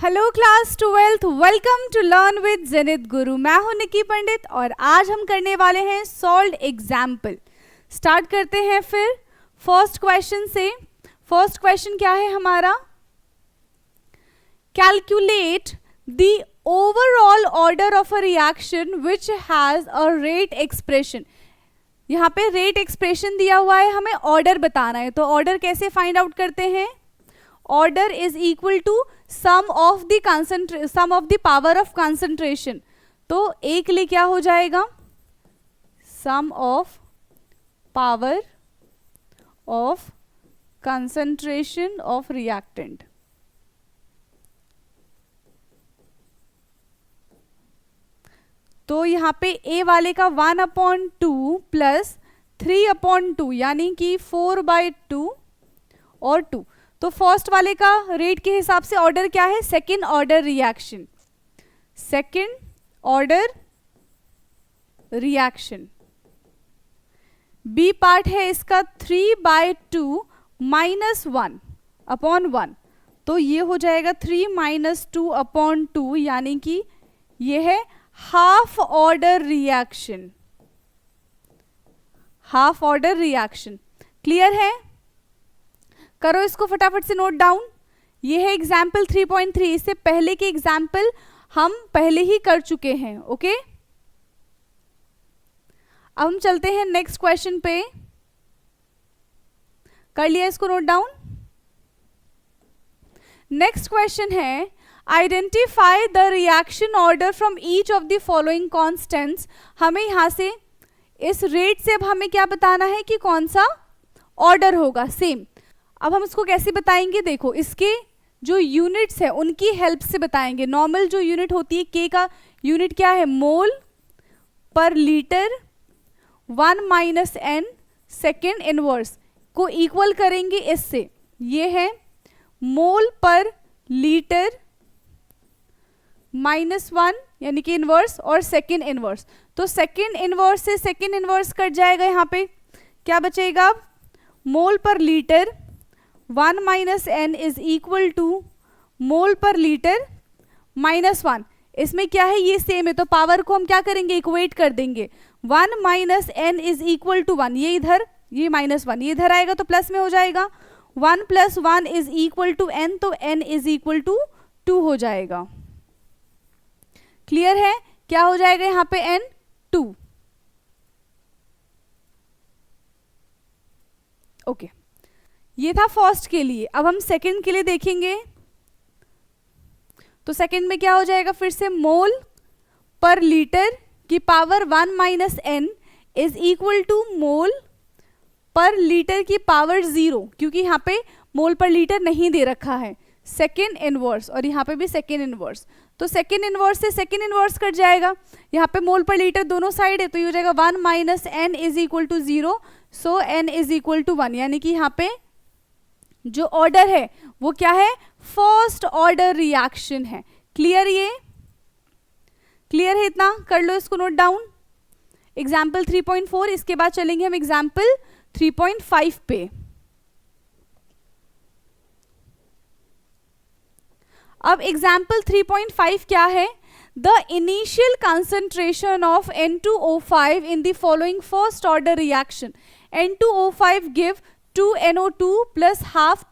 Hello class 12th, welcome to learn with Jenit Guru. मैं हूं निकी पंडित और आज हम करने वाले हैं सॉल्व्ड एग्जाम्पल। स्टार्ट करते हैं फिर फर्स्ट क्वेश्चन से। फर्स्ट क्वेश्चन क्या है हमारा? Calculate the overall order of a reaction which has a rate expression. यहाँ पे रेट एक्सप्रेशन दिया हुआ है, हमें ऑर्डर बताना है। तो ऑर्डर कैसे फाइंड आउट करते हैं? Order is equal to sum of the power of concentration. तो ए के लिए क्या हो जाएगा? Sum of power of concentration of reactant. तो यहाँ पे ए वाले का 1/2 प्लस 3/2 यानी कि 4/2 और 2। तो फर्स्ट वाले का रेट के हिसाब से ऑर्डर क्या है? Second order reaction. Second order reaction. B part है इसका 3/2 माइनस 1/1। तो ये हो जाएगा 3 - 2/2 यानी कि ये है half order reaction. Half order reaction clear है? करो इसको फटाफट से नोट डाउन। ये है एग्जाम्पल 3.3। इससे पहले के एग्जाम्पल हम पहले ही कर चुके हैं। ओके, अब हम चलते हैं नेक्स्ट क्वेश्चन पे। कर लिया इसको नोट डाउन? नेक्स्ट क्वेश्चन है identify the reaction order from each of the following constants. हमें यहां से इस रेट से अब हमें क्या बताना है कि कौन सा ऑर्डर होगा। सेम अब हम इसको कैसे बताएंगे? देखो, इसके जो यूनिट्स है उनकी हेल्प से बताएंगे। नॉर्मल जो यूनिट होती है, के का यूनिट क्या है? मोल per litre 1 - n second inverse को इक्वल करेंगे इससे। ये है मोल पर लीटर -1 यानी कि इनवर्स और सेकेंड इनवर्स। तो सेकेंड इनवर्स से सेकेंड इनवर्स कट जाएगा। यहाँ पे क्या बचेगा? अब mole per litre 1 - n is equal to mole per litre -1। इसमें क्या है? ये सेम है तो पावर को हम क्या करेंगे? इक्वेट कर देंगे। 1 - n इज इक्वल टू 1। ये इधर, ये -1 ये इधर आएगा तो प्लस में हो जाएगा। 1 + 1 इज इक्वल टू n, तो n इज इक्वल टू 2 हो जाएगा। क्लियर है? क्या हो जाएगा यहाँ पे? n 2। ओके, ये था फर्स्ट के लिए। अब हम सेकंड के लिए देखेंगे। तो सेकंड में क्या हो जाएगा? फिर से मोल पर लीटर की power 1 - n is equal to mole per litre की पावर 0, क्योंकि यहाँ पे मोल पर लीटर नहीं दे रखा है। सेकेंड इनवर्स और यहाँ पे भी सेकेंड इनवर्स। तो सेकेंड इनवर्स से सेकेंड इनवर्स कट जाएगा। यहाँ पे मोल पर लीटर दोनों साइड है तो ये हो जाएगा 1 - n is equal to 0, so n is equal to 1। यानी कि यहाँ पे जो ऑर्डर है वो क्या है? फर्स्ट ऑर्डर रिएक्शन है। क्लियर? ये क्लियर है? इतना कर लो, इसको नोट डाउन। एग्जाम्पल 3.4। इसके बाद चलेंगे हम एग्जाम्पल 3.5 पे। अब एग्जाम्पल 3.5 क्या है? The initial concentration of N2O5 in the following first order reaction. N2O5 give 2NO2 plus half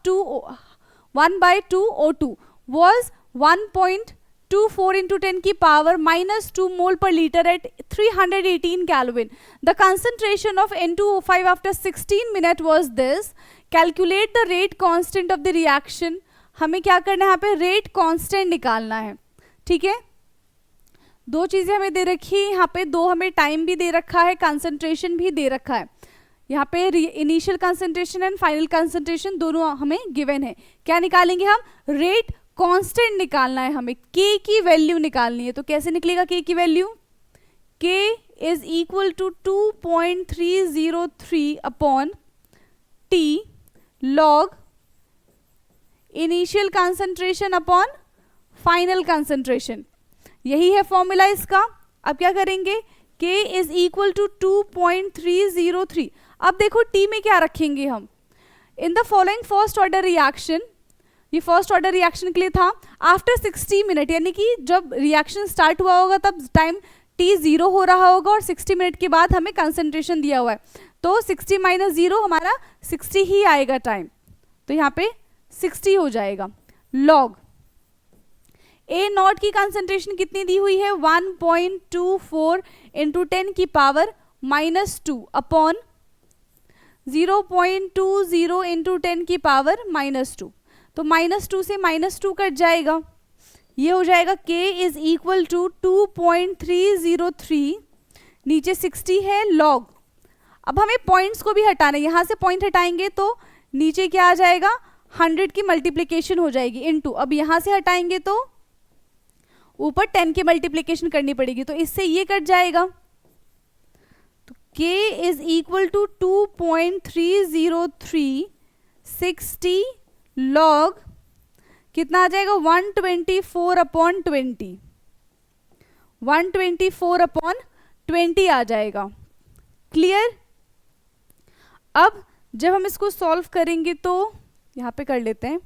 1/2 O2 was 1.24 into 10 की power -2 mole per litre at 318 Kelvin. The concentration of N2O5 after 16 minutes was this. Calculate the rate constant of the reaction. हमें क्या करना है? यहाँ पे rate constant निकालना है। ठीक है, दो चीजें हमें दे रखी है यहाँ पे। दो हमें टाइम भी दे रखा है, कंसंट्रेशन भी दे रखा है। यहाँ पे initial concentration and final concentration दोनों हमें गिवन है। क्या निकालेंगे हम? रेट कांस्टेंट निकालना है हमें। के की वैल्यू निकालनी है। तो कैसे निकलेगा के की value? K is equal to 2.303/t log initial concentration upon final concentration. यही है फॉर्मूला इसका। अब क्या करेंगे? k is equal to 2.303। अब देखो टी में क्या रखेंगे हम? In the following first order reaction ये फर्स्ट ऑर्डर रिएक्शन के लिए था। आफ्टर 60 मिनट, यानी कि जब रिएक्शन स्टार्ट हुआ होगा तब टाइम t 0 हो रहा होगा और 60 मिनट के बाद हमें कंसंट्रेशन दिया हुआ है, तो 60 माइनस 0 हमारा 60 ही आएगा टाइम, तो यहाँ पे 60 हो जाएगा। लॉग ए नॉट की कंसंट्रेशन कितनी दी हुई है, 1.24 इंटू 10 की पावर -2 अपॉन 0.20 इंटू 10 की पावर -2, तो -2 से -2 कट जाएगा, ये हो जाएगा k इज इक्वल टू 2.303, नीचे 60 है लॉग। अब हमें पॉइंट्स को भी हटाना है, यहाँ से पॉइंट हटाएंगे तो नीचे क्या आ जाएगा, 100 की मल्टीप्लिकेशन हो जाएगी इनटू, अब यहाँ से हटाएंगे तो ऊपर 10 की मल्टीप्लिकेशन करनी पड़ेगी, तो इससे ये कट जाएगा, तो k is equal to 2.303 60 log कितना आ जाएगा, 124 अपॉन 20, 124 अपॉन 20 आ जाएगा। क्लियर। अब जब हम इसको सॉल्व करेंगे तो यहाँ पे कर लेते हैं,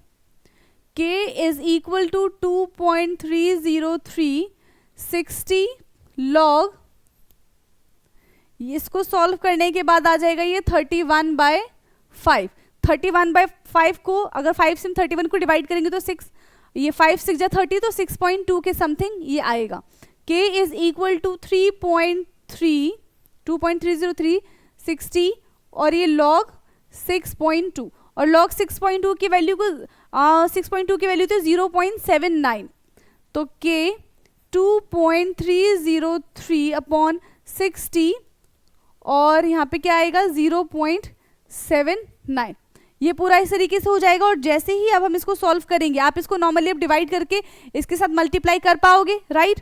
k is equal to 2.303 60 log, इसको सॉल्व करने के बाद आ जाएगा ये 31/5। 31/5 को अगर 5 से 31 को डिवाइड करेंगे तो 6, ये 5 6 जा 30, तो 6.2 के समथिंग ये आएगा। k इज इक्वल टू 2.303 60 और ये log 6.2, और log 6.2 की वैल्यू को 6.2 की वैल्यू तो 0.79, तो k 2.303 अपॉन 60 और यहाँ पे क्या आएगा 0.79, ये पूरा इस तरीके से हो जाएगा। और जैसे ही अब हम इसको सॉल्व करेंगे, आप इसको नॉर्मली अब डिवाइड करके इसके साथ मल्टीप्लाई कर पाओगे, राइट।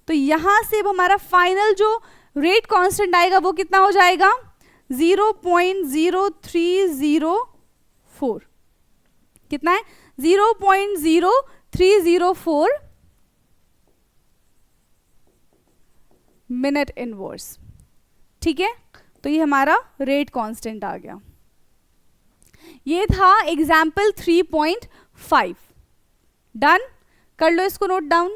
तो यहाँ से अब हमारा फाइनल जो रेट कांस्टेंट आएगा वो कितना हो जाएगा, 0.0304, कितना है 0.0304 मिनट इनवर्स, ठीक है। तो ये हमारा रेट कांस्टेंट आ गया। ये था एग्जाम्पल 3.5। डन, कर लो इसको नोट डाउन।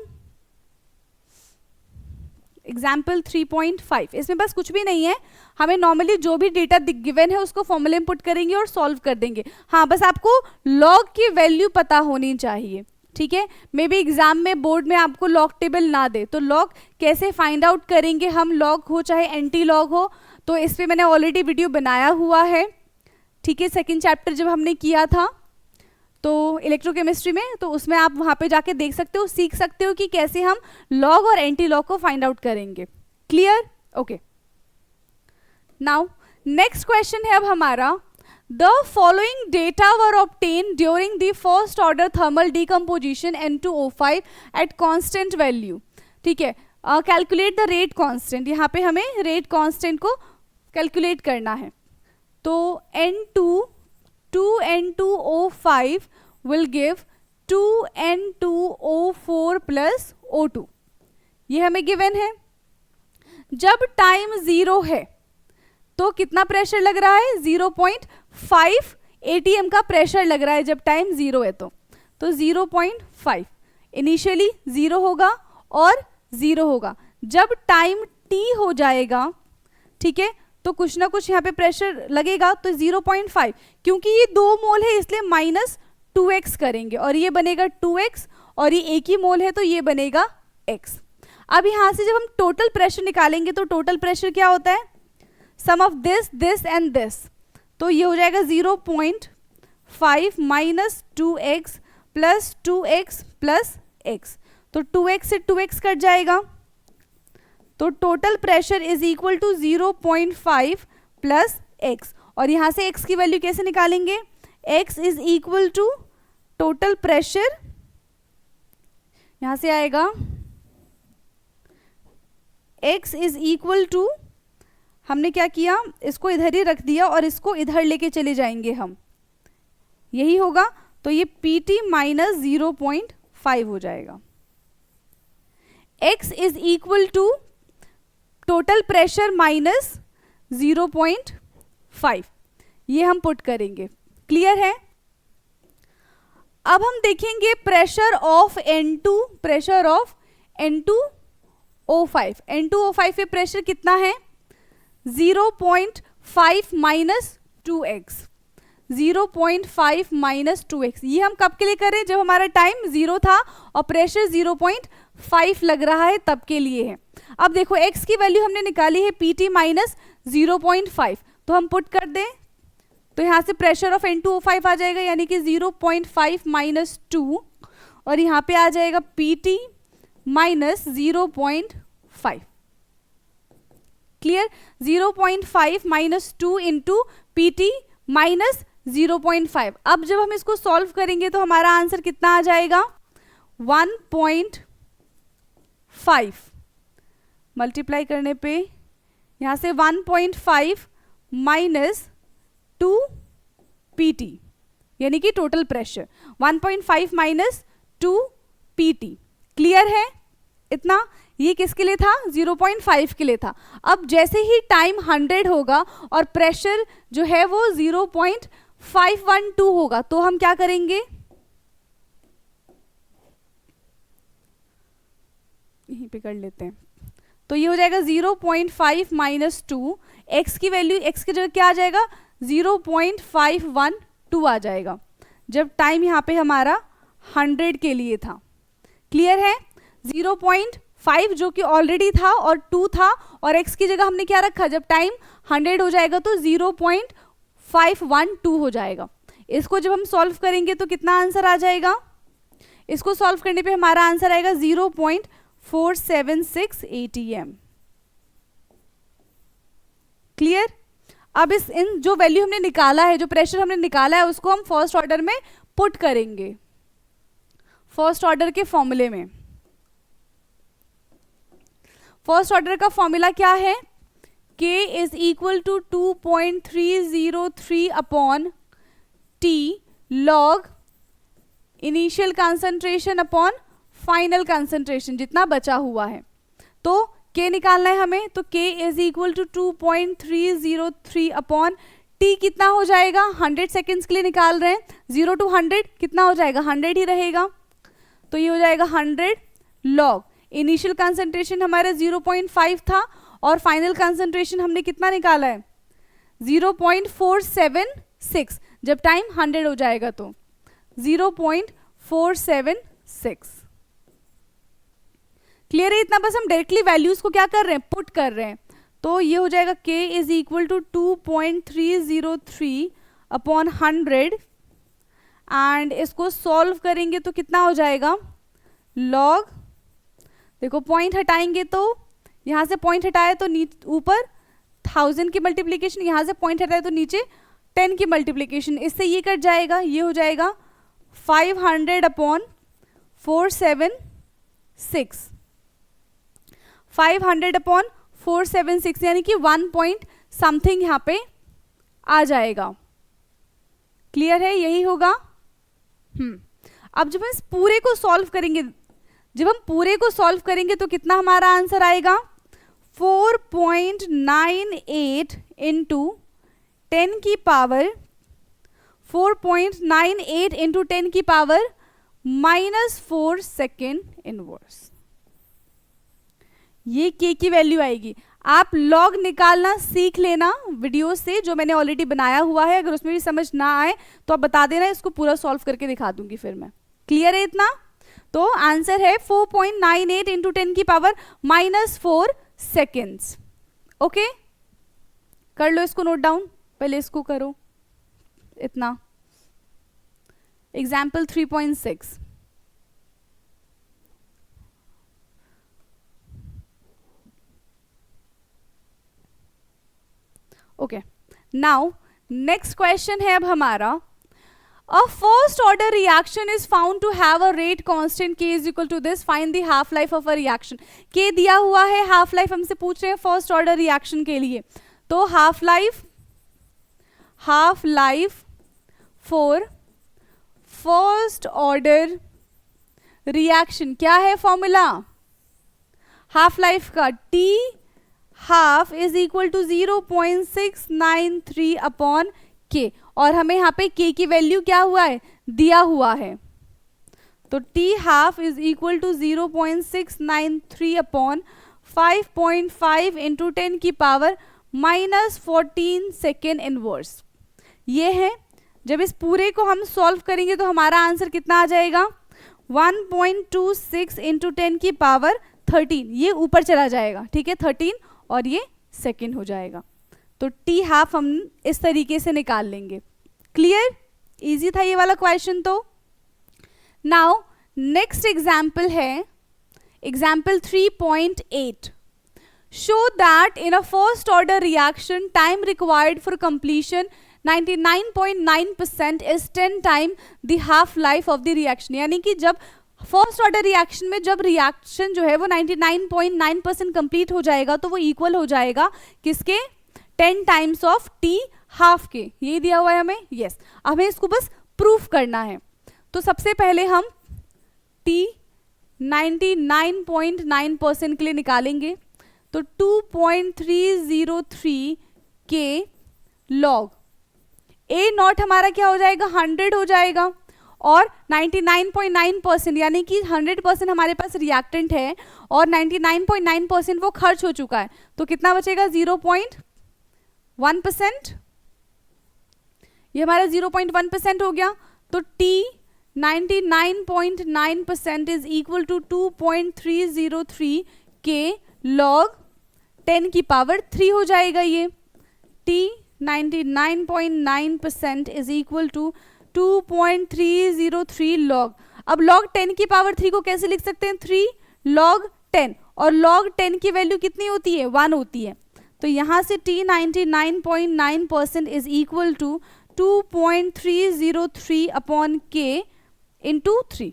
एग्जाम्पल 3.5, इसमें बस कुछ भी नहीं है, हमें नॉर्मली जो भी डेटा गिवन है उसको फॉर्मूले में पुट करेंगे और सॉल्व कर देंगे। हाँ, बस आपको लॉग की वैल्यू पता होनी चाहिए, ठीक है। मे बी एग्जाम में बोर्ड में आपको लॉग टेबल ना दे तो लॉग कैसे फाइंड आउट करेंगे हम, लॉग हो चाहे एंटी लॉग हो, तो इस पर मैंने ऑलरेडी वीडियो बनाया हुआ है, ठीक है। सेकेंड चैप्टर जब हमने किया था तो इलेक्ट्रोकेमिस्ट्री में, तो उसमें आप वहाँ पे जाके देख सकते हो, सीख सकते हो कि कैसे हम लॉग और एंटी लॉग को फाइंड आउट करेंगे। Clear, okay. Now next question है अब हमारा, the following data were obtain during the first order thermal decomposition N2O5 at constant value, ठीक है। कैलकुलेट द रेट कांस्टेंट, यहाँ पे हमें रेट कांस्टेंट को कैलकुलेट करना है। तो N2 will give 2N2O4 plus O2, ये हमें गिवन है। जब टाइम 0 है तो कितना प्रेशर लग रहा है, 0.5 ATM का प्रेशर लग रहा है जब टाइम 0 है, तो 0.5 इनिशियली 0 होगा और 0 होगा। जब टाइम t हो जाएगा, ठीक है, तो कुछ ना कुछ यहाँ पे प्रेशर लगेगा, तो 0.5, क्योंकि ये 2 मोल है इसलिए -2x करेंगे और ये बनेगा 2x, और ये एक ही मोल है तो ये बनेगा x। अब यहाँ से जब हम टोटल प्रेशर निकालेंगे तो टोटल प्रेशर क्या होता है, sum of this this and this, तो ये हो जाएगा 0.5 minus 2x plus 2x plus x, तो 2x से 2x कट जाएगा, तो total pressure is equal to 0.5 plus x, और यहाँ से x की वैल्यू कैसे निकालेंगे, x is equal to total pressure, यहाँ से आएगा x इज इक्वल टू, हमने क्या किया, इसको इधर ही रख दिया और इसको इधर लेके चले जाएंगे हम, यही होगा, तो ये pt माइनस 0.5 हो जाएगा। x is equal to total pressure minus 0.5, ये हम पुट करेंगे। क्लियर है। अब हम देखेंगे प्रेशर ऑफ N2O5. N2O5 पे प्रेशर कितना है? 0.5 माइनस 2x. 0.5 minus 2x. ये हम कब के लिए करें? जब हमारा टाइम 0 था और प्रेशर 0.5 लग रहा है, तब के लिए है. अब देखो x की वैल्यू हमने निकाली है pt माइनस 0.5, तो हम पुट कर दें तो यहाँ से प्रेशर ऑफ N2O5 आ जाएगा, यानी कि 0.5 माइनस 2, और यहाँ पे आ जाएगा pt minus 0.5. Clear? 0.5 minus 2 into pt minus 0.5. अब जब हम इसको सॉल्व करेंगे तो हमारा आंसर कितना आ जाएगा? 1.5. मल्टीप्लाई करने पे यहाँ से 1.5 माइनस 2 pt, यानी कि total pressure 1.5 minus 2 pt. Clear है इतना? ये किसके लिए था? 0.5 के लिए था. अब जैसे ही टाइम 100 होगा और प्रेशर जो है वो 0.512 होगा, तो हम क्या करेंगे? यहीं पे कर लेते हैं. तो ये हो जाएगा 0.5 माइनस 2. x की वैल्यू, x की जगह क्या आ जाएगा? 0.512 आ जाएगा, जब टाइम यहाँ पे हमारा 100 के लिए था. क्लियर है? 0.5 जो कि ऑलरेडी था और 2 था, और x की जगह हमने क्या रखा? जब टाइम 100 हो जाएगा तो 0.512 हो जाएगा. इसको जब हम सॉल्व करेंगे तो कितना आंसर आ जाएगा? इसको सॉल्व करने पे हमारा आंसर आएगा 0.476 atm. क्लियर? अब इन जो वैल्यू हमने निकाला है, जो प्रेशर हमने निकाला है, उसको हम फर्स्ट ऑर्डर में पुट करेंगे, फर्स्ट ऑर्डर के फॉर्मूले में. फर्स्ट ऑर्डर का फॉर्मूला क्या है? K is equal to 2.303 upon T log initial concentration upon final concentration, जितना बचा हुआ है. तो K निकालना है हमें, तो K is equal to 2.303 upon T कितना हो जाएगा? 100 सेकेंड्स के लिए निकाल रहे हैं. 0 to 100 कितना हो जाएगा? 100 ही रहेगा. तो ये हो जाएगा 100 लॉग इनिशियल कंसंट्रेशन हमारा 0.5 था और फाइनल कंसंट्रेशन हमने कितना निकाला है? 0.476, जब टाइम 100 हो जाएगा तो 0.476. क्लियर है इतना? बस हम डायरेक्टली वैल्यूज को क्या कर रहे हैं? पुट कर रहे हैं. तो ये हो जाएगा K is equal to 2.303 upon 100, and इसको सॉल्व करेंगे तो कितना हो जाएगा? लॉग, देखो पॉइंट हटाएंगे तो यहाँ से पॉइंट हटाया तो ऊपर 1000 की मल्टीप्लीकेशन, यहाँ से पॉइंट हटाया तो नीचे 10 की मल्टीप्लीकेशन, इससे ये कट जाएगा. ये हो जाएगा 500 अपॉन 476, 500 अपॉन 476, यानी कि 1 पॉइंट समथिंग यहाँ पे आ जाएगा. क्लियर है? यही होगा. अब जब हम इस पूरे को सॉल्व करेंगे, तो कितना हमारा आंसर आएगा? 4.98 इंटू 10 की पावर 4.98 इंटू 10 की पावर -4 सेकेंड इनवर्स. ये K की वैल्यू आएगी. आप लॉग निकालना सीख लेना वीडियो से, जो मैंने ऑलरेडी बनाया हुआ है. अगर उसमें भी समझ ना आए तो आप बता देना, इसको पूरा सॉल्व करके दिखा दूंगी फिर मैं. क्लियर है इतना? तो आंसर है 4.98 इंटू 10 की पावर -4 सेकेंड्स. ओके, कर लो इसको नोट डाउन, पहले इसको करो. इतना example 3.6. Okay, now next question है अब हमारा. A first order reaction is found to have a rate constant K is equal to this. Find the half life of a reaction. K दिया हुआ है, half life हमसे पूछ रहे हैं फर्स्ट ऑर्डर रिएक्शन के लिए. तो half life for first order reaction क्या है फॉर्मूला? हाफ लाइफ का T half is equal to 0.693 upon K, और हमें यहाँ पे K की वैल्यू क्या हुआ है? दिया हुआ है. तो T half is equal to 0.693 upon 5.5 into 10 की पावर -14 सेकेंड इनवर्स। ये है, जब इस पूरे को हम सॉल्व करेंगे तो हमारा आंसर कितना आ जाएगा 1.26 इंटू 10 की पावर 13, ये ऊपर चला जाएगा, ठीक है 13, और ये सेकेंड हो जाएगा। तो टी हाफ हम इस तरीके से निकाल लेंगे। क्लियर, इजी था ये वाला क्वेश्चन। तो नाउ नेक्स्ट एग्जाम्पल है example 3.8। Show that in a first order reaction time required for completion 99.9% is 10 time the half life of the reaction. यानी कि जब फर्स्ट ऑर्डर रिएक्शन में जब रिएक्शन जो है वो 99.9% कंप्लीट हो जाएगा तो वो इक्वल हो जाएगा किसके, 10 टाइम्स ऑफ टी हाफ के। यही दिया हुआ है हमें, यस। हमें इसको बस प्रूफ करना है। तो सबसे पहले हम टी 99.9% के लिए निकालेंगे। तो 2.303 के लॉग ए नॉट हमारा क्या हो जाएगा 100 हो जाएगा, और 99.9% यानी कि 100% हमारे पास रिएक्टेंट है और 99.9% वो खर्च हो चुका है, तो कितना बचेगा 0.1%। ये हमारा 0.1% हो गया। तो टी 99.9% इज इक्वल टू 2.303 के लॉग 10 की पावर 3 हो जाएगा। ये T 99.9% is equal to 2.303 log. अब लॉग 10 की पावर 3 को कैसे लिख सकते हैं, 3 लॉग 10, और लॉग 10 की वैल्यू कितनी होती है 1 होती है। तो यहाँ से T 99.9% is equal to 2.303 upon K into 3।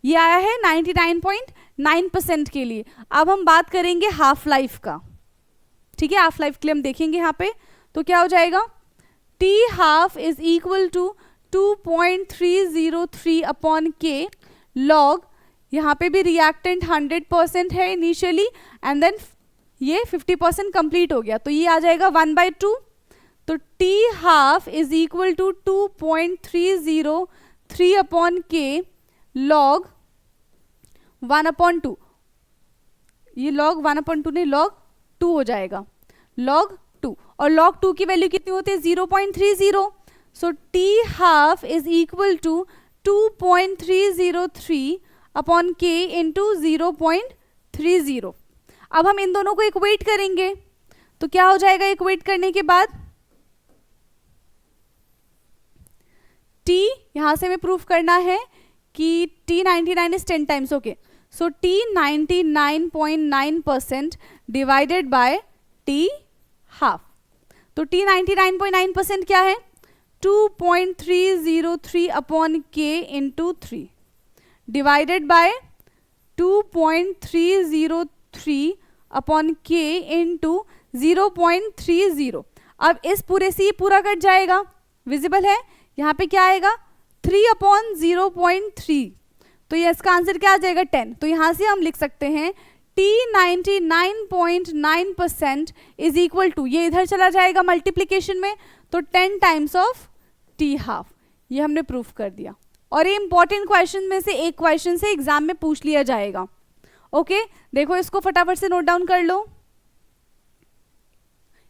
ये आया है 99.9% के लिए। अब हम बात करेंगे हाफ लाइफ का, ठीक है। हाफ लाइफ के लिए हम देखेंगे यहाँ पे, तो क्या हो जाएगा T half is equal to 2.303 upon K log, यहाँ पे भी रिएक्टेंट 100% है इनिशियली, एंड देन ये 50% कंप्लीट हो गया, तो ये आ जाएगा 1/2। तो T half is equal to 2.303 upon K log 1/2। ये लॉग 1/2 नहीं, लॉग 2 हो जाएगा, लॉग 2। और log 2 की वैल्यू कितनी होती है 0.30। So T half is equal to 2.303 upon K into 0.30। अब हम इन दोनों को इक्वेट करेंगे, तो क्या हो जाएगा इक्वेट करने के बाद, t यहां से हमें प्रूफ करना है कि t 99 is 10 times, okay. So t 99.9% divided by t half. तो t 99.9% क्या है 2.303 upon K into 3 divided by 2.303 upon K into 0.30। अब इस पूरे से ये पूरा कट जाएगा, विजिबल है। यहाँ पे क्या आएगा 3/0.3, तो ये इसका आंसर क्या आ जाएगा 10। तो यहाँ से हम लिख सकते हैं T 99.9% इज इक्वल टू, ये इधर चला जाएगा मल्टीप्लीकेशन में, तो 10 टाइम्स ऑफ टी हाफ। ये हमने प्रूफ कर दिया, और ये इंपॉर्टेंट क्वेश्चन में से एक क्वेश्चन से एग्जाम में पूछ लिया जाएगा। ओके, देखो इसको फटाफट से नोट डाउन कर लो।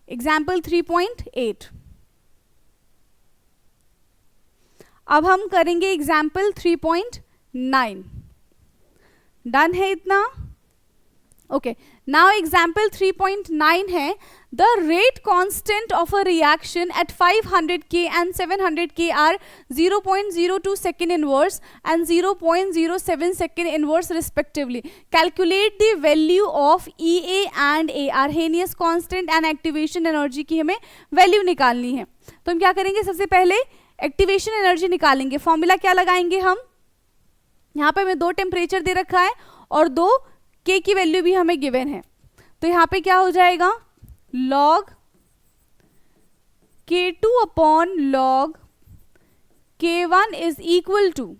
एग्जाम्पल 3.8। अब हम करेंगे एग्जाम्पल 3.9। डन है इतना, ओके। नाउ एग्जाम्पल 3.9 है, the rate constant of a reaction at 500K and 700K are 0.02 second inverse and 0.07 second inverse respectively. Calculate the value of EA and A। Arrhenius constant and activation energy की हमें value निकालनी है। तो हम क्या करेंगे, सबसे पहले एक्टिवेशन एनर्जी निकालेंगे। फॉर्मूला क्या लगाएंगे हम, यहाँ पे हमें 2 टेम्परेचर दे रखा है और 2 K की वैल्यू भी हमें गिवन है। तो यहाँ पे क्या हो जाएगा log K2 upon log K1 is equal to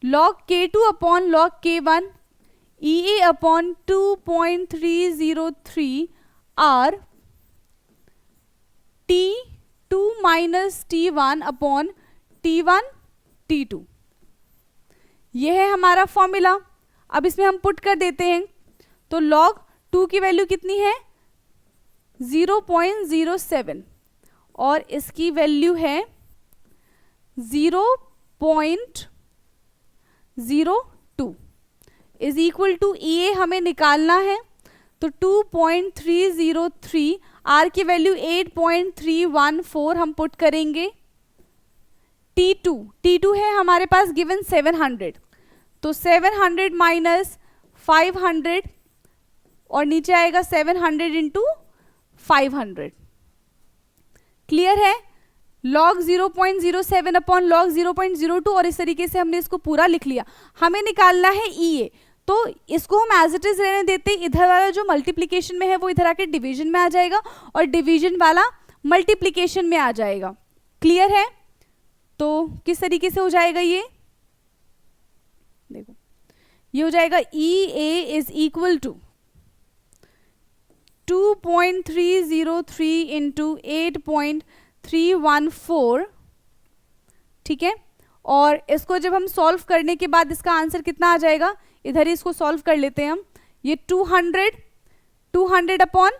log K2 upon log K1 EA upon 2.303 R T2 minus T1 upon T1 T2। ये है हमारा फॉर्मूला। अब इसमें हम पुट कर देते हैं, तो log 2 की वैल्यू कितनी है 0.07 और इसकी वैल्यू है 0.02 इज इक्वल टू EA हमें निकालना है, तो 2.303, R की वैल्यू 8.314 हम पुट करेंगे। T2 है हमारे पास गिवन 700, तो 700 माइनस 500 और नीचे आएगा 700 इंटू 500। क्लियर है? log 0.07 अपॉन log 0.02 और इस तरीके से हमने इसको पूरा लिख लिया। हमें निकालना है EA, तो इसको हम एज इट इज रहने देते हैं। इधर वाला जो मल्टीप्लिकेशन में है वो इधर आके डिवीजन में आ जाएगा और डिवीजन वाला मल्टीप्लिकेशन में आ जाएगा। क्लियर है? तो किस तरीके से हो जाएगा ये, देखो ये हो जाएगा EA is equal to 2.303 into 8.314, ठीक है। और इसको जब हम सॉल्व करने के बाद इसका आंसर कितना आ जाएगा, इधर ही इसको सॉल्व कर लेते हैं हम। ये 200 अपॉन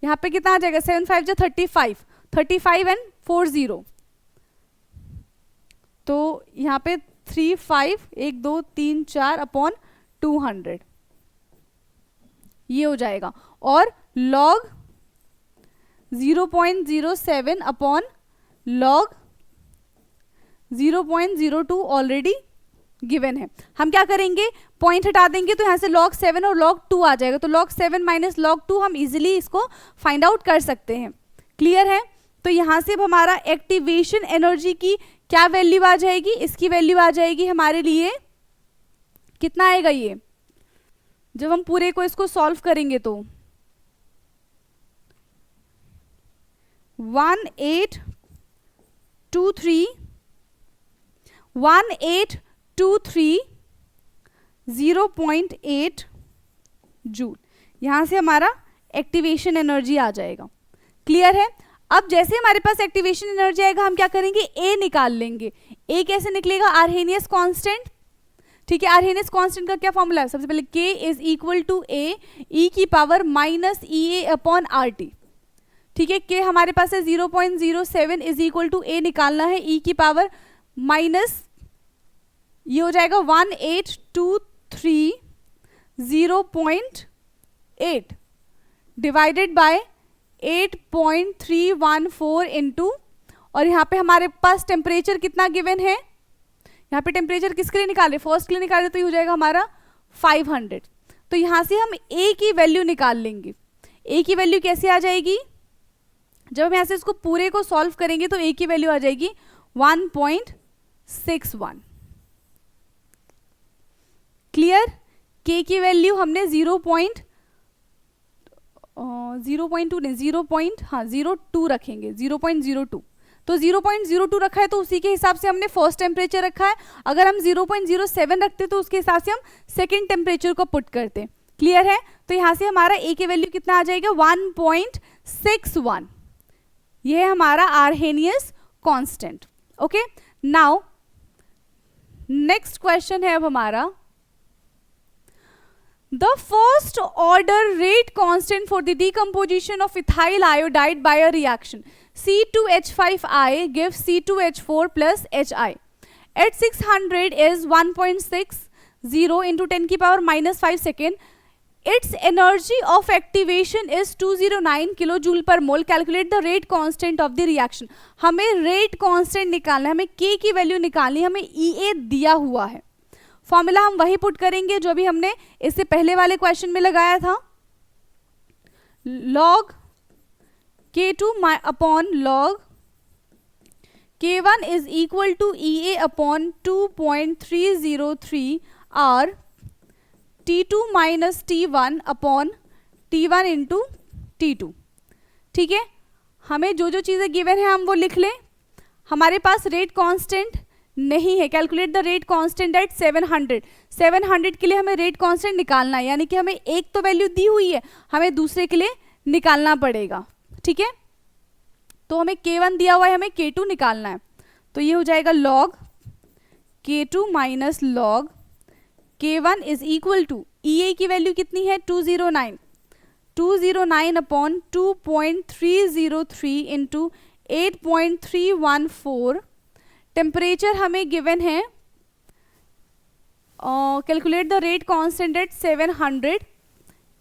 यहाँ पे कितना आ जाएगा 7 5 जा 35 एंड 40, तो यहाँ पे 3 5 1 2 3 4 अपॉन 200 ये हो जाएगा। और log 0.07 upon log 0.02 already given है। हम क्या करेंगे, पॉइंट हटा देंगे तो यहाँ से log 7 और log 2 आ जाएगा, तो log 7 माइनस log 2 हम इजीली इसको फाइंड आउट कर सकते हैं। क्लियर है? तो यहाँ से अब हमारा एक्टिवेशन एनर्जी की क्या वैल्यू आ जाएगी, इसकी वैल्यू आ जाएगी हमारे लिए कितना आएगा, ये जब हम पूरे को इसको सॉल्व करेंगे तो 0.8 जूल, यहां से हमारा एक्टिवेशन एनर्जी आ जाएगा। क्लियर है? अब जैसे हमारे पास एक्टिवेशन एनर्जी आएगा हम क्या करेंगे, ए निकाल लेंगे। ए कैसे निकलेगा, आर्हेनियस कांस्टेंट, ठीक है। आर्हेनियस कांस्टेंट का क्या फॉर्मूला है, सबसे पहले K इज इक्वल टू ए ई की power minus EA upon RT, ठीक है। K हमारे पास है 0.07 इज इक्वल टू ए निकालना है E की पावर माइनस, ये हो जाएगा 1823 डिवाइडेड बाय 8.314 इंटू, और यहाँ पे हमारे पास टेम्परेचर कितना गिवन है, यहाँ पे टेम्परेचर किसके लिए निकाले, फर्स्ट के लिए निकाले, तो ये हो जाएगा हमारा 500। तो यहाँ से हम A की वैल्यू निकाल लेंगे। A की वैल्यू कैसे आ जाएगी, जब हम यहाँ से इसको पूरे को सॉल्व करेंगे तो A की वैल्यू आ जाएगी 1.61। क्लियर? K की वैल्यू हमने 0.02 रखेंगे, 0.02, तो 0.02 रखा है तो उसी के हिसाब से हमने फर्स्ट टेम्परेचर रखा है। अगर हम 0.07 रखते तो उसके हिसाब से हम सेकेंड टेम्परेचर को पुट करते। क्लियर है? तो यहाँ से हमारा A की वैल्यू कितना आ जाएगा 1.61, ये है हमारा Arrhenius constant. Okay, now next question है अब हमारा, the first order rate constant for the decomposition of ethyl iodide by a reaction C2H5I gives C2H4 plus HI at 600 is 1.60 into 10 की power minus 5 second. Its energy of activation is 209 kilojoule per mole. Calculate the rate constant of the reaction. हमें rate constant निकालना है, हमें K की value निकालनी है, हमें EA दिया हुआ है. फॉर्मूला हम वही पुट करेंगे जो भी हमने इससे पहले वाले क्वेश्चन में लगाया था. log K2 upon log K1 is equal to EA upon 2.303 R T2 minus T1 upon T1 into T2. ठीक है, हमें जो जो चीज़ें गिवन है हम वो लिख लें. हमारे पास रेट कांस्टेंट नहीं है. Calculate the rate constant at 700. 700 के लिए हमें रेट कांस्टेंट निकालना है, यानी कि हमें एक तो वैल्यू दी हुई है, हमें दूसरे के लिए निकालना पड़ेगा. ठीक है, तो हमें K1 दिया हुआ है, हमें K2 निकालना है. तो ये हो जाएगा log K2 minus log K1 is equal to EA की वैल्यू कितनी है 209, 209 अपॉन 2.303 इंटू 8.314. टेम्परेचर हमें गिवन है, calculate the rate constant at 700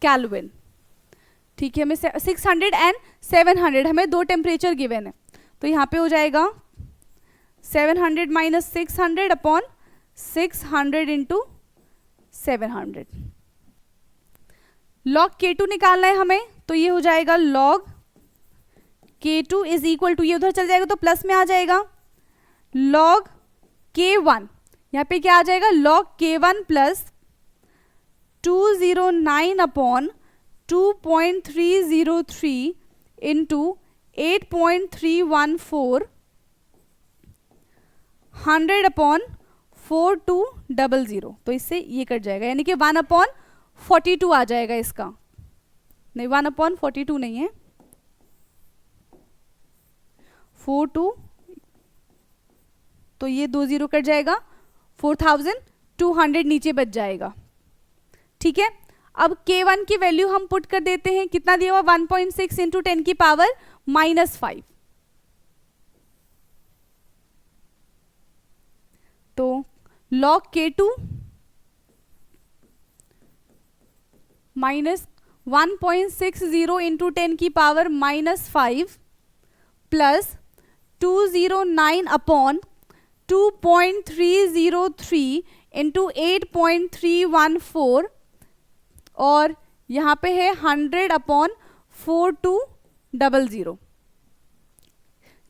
kelvin. ठीक है, हमें 600 एंड 700 हमें दो टेम्परेचर गिवन है, तो यहाँ पे हो जाएगा 700 minus 600 upon 600 into 700. Log K2 निकालना है हमें, तो ये हो जाएगा log K2 is equal to, ये उधर चल जाएगा तो प्लस में आ जाएगा, लॉग K1, यहाँ पे क्या आ जाएगा log K1 plus 209 upon 2.303 into 8.314, 100 upon 4200. तो इससे ये कट जाएगा, यानी कि 1/42 आ जाएगा इसका, नहीं 1/42 नहीं है, 42, तो ये 20 कट जाएगा, 4200 नीचे बच जाएगा. ठीक है, अब K1 की वैल्यू हम पुट कर देते हैं, कितना दिया हुआ 1.6 इंटू 10 की पावर -5. तो लॉग K2 माइनस 1.60 इंटू 10 की पावर -5 प्लस 209 अपॉन 2.303 इंटू 8.314, और यहाँ पे है 100 अपॉन 4200.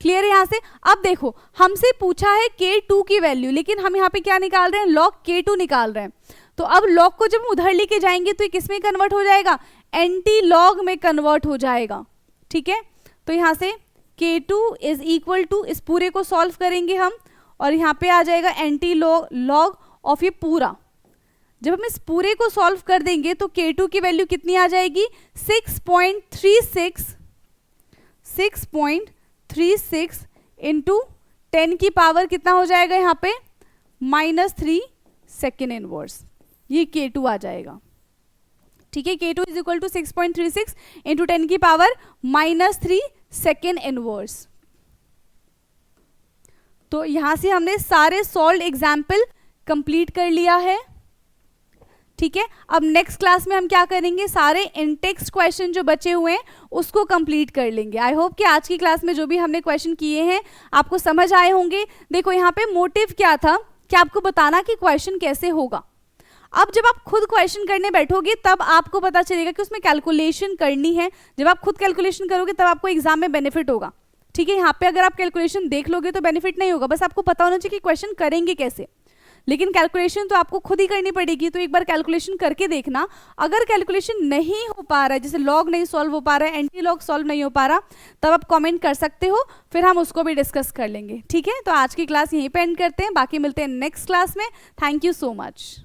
क्लियर है यहाँ से? अब देखो हमसे पूछा है K2 की वैल्यू, लेकिन हम यहाँ पे क्या निकाल रहे हैं, लॉग K2 निकाल रहे हैं. तो अब लॉग को जब हम उधर लेके जाएंगे तो ये किस में कन्वर्ट हो जाएगा, एंटी लॉग में कन्वर्ट हो जाएगा. ठीक है, तो यहाँ से K2 इज इक्वल टू, इस पूरे को सॉल्व करेंगे हम, और यहाँ पे आ जाएगा एंटी लॉग ऑफ ये पूरा. जब हम इस पूरे को सॉल्व कर देंगे तो K2 की वैल्यू कितनी आ जाएगी 6.36 इंटू 10 की पावर कितना हो जाएगा यहाँ पे -3 सेकेंड इनवर्स, ये K2 आ जाएगा. ठीक है, K2 is equal to 6.36 into 10 की पावर -3 सेकेंड इनवर्स. तो यहां से हमने सारे सॉल्व्ड एग्जाम्पल कंप्लीट कर लिया है. ठीक है, अब नेक्स्ट क्लास में हम क्या करेंगे, सारे इनटेक्स्ट क्वेश्चन जो बचे हुए हैं उसको कंप्लीट कर लेंगे. आई होप कि आज की क्लास में जो भी हमने क्वेश्चन किए हैं आपको समझ आए होंगे. देखो यहाँ पे मोटिव क्या था कि आपको बताना कि क्वेश्चन कैसे होगा. अब जब आप खुद क्वेश्चन करने बैठोगे तब आपको पता चलेगा कि उसमें कैलकुलेशन करनी है. जब आप खुद कैलकुलेशन करोगे तब आपको एग्जाम में बेनिफिट होगा. ठीक है, यहाँ पे अगर आप कैलकुलेशन देख लोगे तो बेनिफिट नहीं होगा, बस आपको पता होना चाहिए कि क्वेश्चन करेंगे कैसे. लेकिन कैलकुलेशन तो आपको खुद ही करनी पड़ेगी. तो एक बार कैलकुलेशन करके देखना. अगर कैलकुलेशन नहीं हो पा रहा है, जैसे लॉग नहीं सॉल्व हो पा रहा है, एंटी लॉग सॉल्व नहीं हो पा रहा, तब आप कमेंट कर सकते हो, फिर हम उसको भी डिस्कस कर लेंगे. ठीक है, तो आज की क्लास यहीं पे एंड करते हैं, बाकी मिलते हैं नेक्स्ट क्लास में. Thank you so much.